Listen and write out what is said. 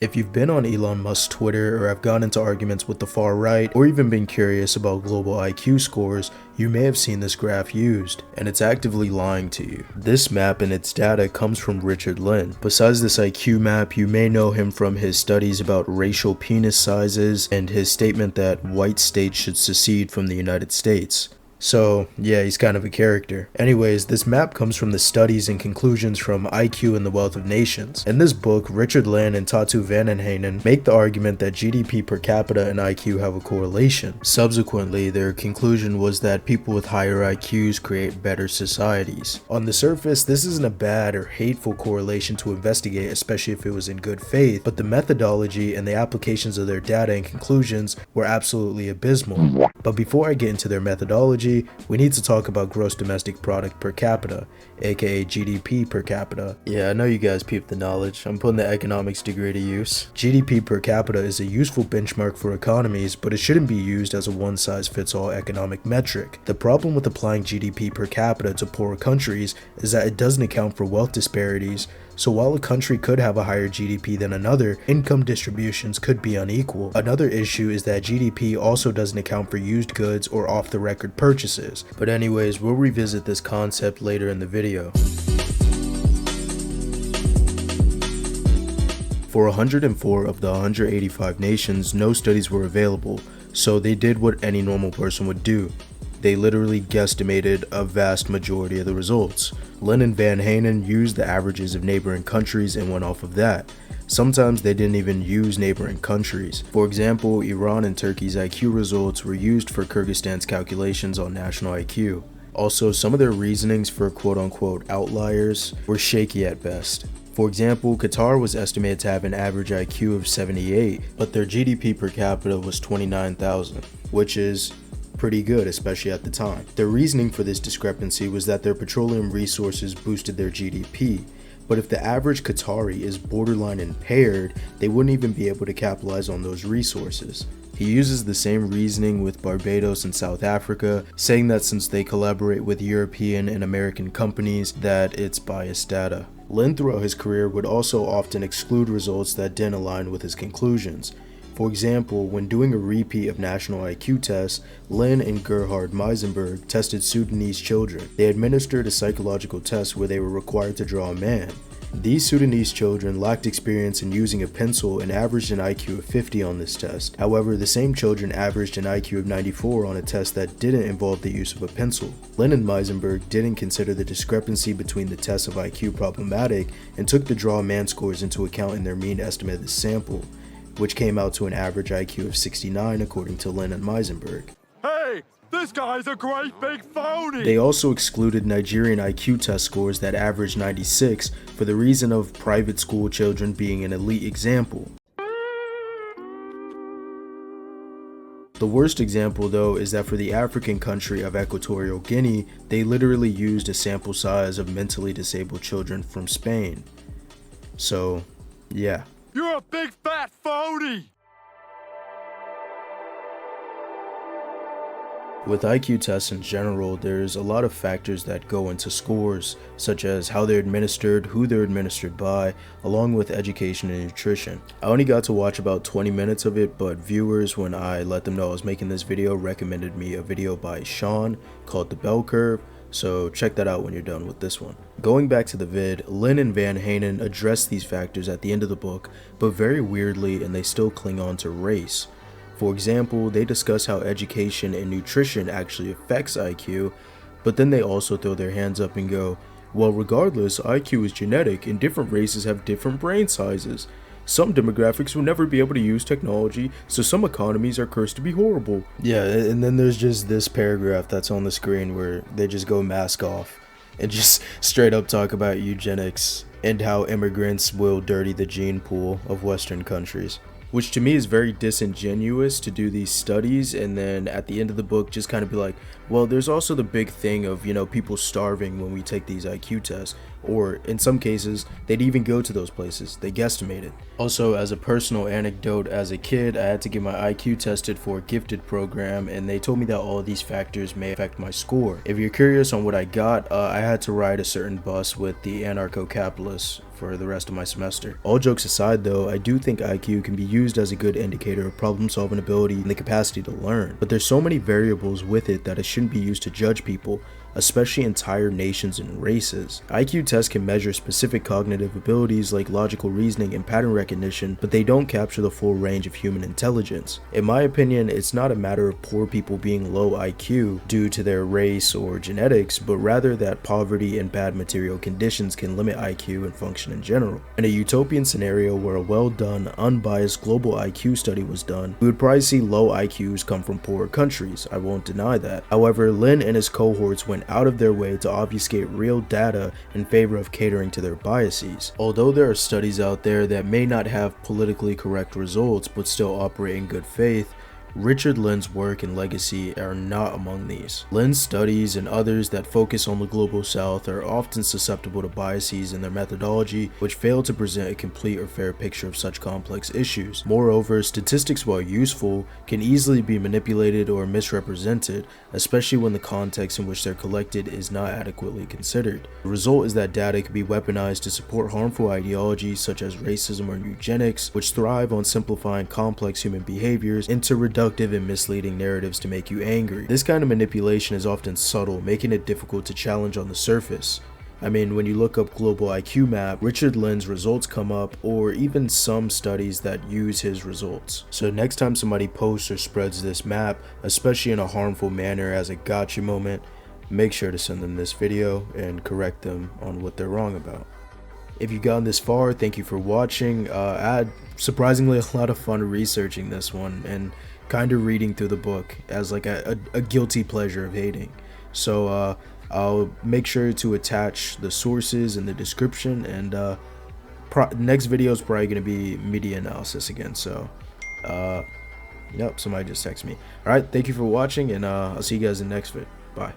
If you've been on Elon Musk's Twitter or have gone into arguments with the far right or even been curious about global IQ scores, you may have seen this graph used, and it's actively lying to you. This map and its data comes from Richard Lynn. Besides this IQ map, you may know him from his studies about racial penis sizes and his statement that white states should secede from the United States. So, yeah, he's kind of a character. Anyways, this map comes from the studies and conclusions from IQ and the Wealth of Nations. In this book, Richard Lynn and Tatu Vanenhanen make the argument that GDP per capita and IQ have a correlation. Subsequently, their conclusion was that people with higher IQs create better societies. On the surface, this isn't a bad or hateful correlation to investigate, especially if it was in good faith, but the methodology and the applications of their data and conclusions were absolutely abysmal. But before I get into their methodology, we need to talk about gross domestic product per capita, aka GDP per capita. Yeah, I know you guys peeped the knowledge. I'm putting the economics degree to use. GDP per capita is a useful benchmark for economies, but it shouldn't be used as a one-size-fits-all economic metric. The problem with applying GDP per capita to poorer countries is that it doesn't account for wealth disparities. So while a country could have a higher GDP than another, income distributions could be unequal. Another issue is that GDP also doesn't account for used goods or off-the-record purchases. But anyways, we'll revisit this concept later in the video. For 104 of the 185 nations, no studies were available, so they did what any normal person would do. They literally guesstimated a vast majority of the results. Lynn and Vanenhanen used the averages of neighboring countries and went off of that. Sometimes they didn't even use neighboring countries. For example, Iran and Turkey's IQ results were used for Kyrgyzstan's calculations on national IQ. Also, some of their reasonings for quote-unquote outliers were shaky at best. For example, Qatar was estimated to have an average IQ of 78, but their GDP per capita was 29,000, which is pretty good, especially at the time. Their reasoning for this discrepancy was that their petroleum resources boosted their GDP, but if the average Qatari is borderline impaired, they wouldn't even be able to capitalize on those resources. He uses the same reasoning with Barbados and South Africa, saying that since they collaborate with European and American companies, that it's biased data. Lynn throughout his career would also often exclude results that didn't align with his conclusions. For example, when doing a repeat of national IQ tests, Lynn and Gerhard Meisenberg tested Sudanese children. They administered a psychological test where they were required to draw a man. These Sudanese children lacked experience in using a pencil and averaged an IQ of 50 on this test. However, the same children averaged an IQ of 94 on a test that didn't involve the use of a pencil. Lynn and Meisenberg didn't consider the discrepancy between the tests of IQ problematic and took the draw a man scores into account in their mean estimate of the sample, which came out to an average IQ of 69 according to Lynn and Meisenberg. Hey, this guy's a great big phony! They also excluded Nigerian IQ test scores that averaged 96 for the reason of private school children being an elite example. The worst example though is that for the African country of Equatorial Guinea, they literally used a sample size of mentally disabled children from Spain. So, yeah. You're a big fat phony! With IQ tests in general, there's a lot of factors that go into scores, such as how they're administered, who they're administered by, along with education and nutrition. I only got to watch about 20 minutes of it, but viewers, when I let them know I was making this video, recommended me a video by Sean called The Bell Curve, so check that out when you're done with this one. Going back to the vid, Lynn and Vanenhanen address these factors at the end of the book, but very weirdly, and they still cling on to race. For example, they discuss how education and nutrition actually affects IQ, but then they also throw their hands up and go, well, regardless, IQ is genetic and different races have different brain sizes. Some demographics will never be able to use technology, so some economies are cursed to be horrible. Yeah, and then there's just this paragraph that's on the screen where they just go mask off and just straight up talk about eugenics and how immigrants will dirty the gene pool of Western countries. Which to me is very disingenuous to do these studies and then at the end of the book just kind of be like, well, there's also the big thing of, people starving when we take these IQ tests. Or in some cases, they'd even go to those places. They guesstimated. Also, as a personal anecdote, as a kid, I had to get my IQ tested for a gifted program and they told me that all of these factors may affect my score. If you're curious on what I got, I had to ride a certain bus with the anarcho-capitalists for the rest of my semester. All jokes aside though, I do think IQ can be used as a good indicator of problem solving ability and the capacity to learn, but there's so many variables with it that it shouldn't be used to judge people, especially entire nations and races. IQ tests can measure specific cognitive abilities like logical reasoning and pattern recognition, but they don't capture the full range of human intelligence. In my opinion, it's not a matter of poor people being low IQ due to their race or genetics, but rather that poverty and bad material conditions can limit IQ and function in general. In a utopian scenario where a well-done, unbiased global IQ study was done, we would probably see low IQs come from poorer countries. I won't deny that. However, Lynn and his cohorts went out of their way to obfuscate real data in favor of catering to their biases. Although there are studies out there that may not have politically correct results but still operate in good faith, Richard Lynn's work and legacy are not among these. Lynn's studies and others that focus on the global south are often susceptible to biases in their methodology, which fail to present a complete or fair picture of such complex issues. Moreover, statistics, while useful, can easily be manipulated or misrepresented, especially when the context in which they're collected is not adequately considered. The result is that data can be weaponized to support harmful ideologies such as racism or eugenics, which thrive on simplifying complex human behaviors into reductive and misleading narratives to make you angry. This kind of manipulation is often subtle, making it difficult to challenge on the surface. I mean, when you look up global IQ map, Richard Lynn's results come up, or even some studies that use his results. So next time somebody posts or spreads this map, especially in a harmful manner as a gotcha moment, make sure to send them this video and correct them on what they're wrong about. If you've gotten this far, thank you for watching. I had surprisingly a lot of fun researching this one and kind of reading through the book as like a guilty pleasure of hating. So I'll make sure to attach the sources in the description, and next video is probably going to be media analysis again. So yep, somebody just texted me. Alright, thank you for watching, and I'll see you guys in the next vid. Bye.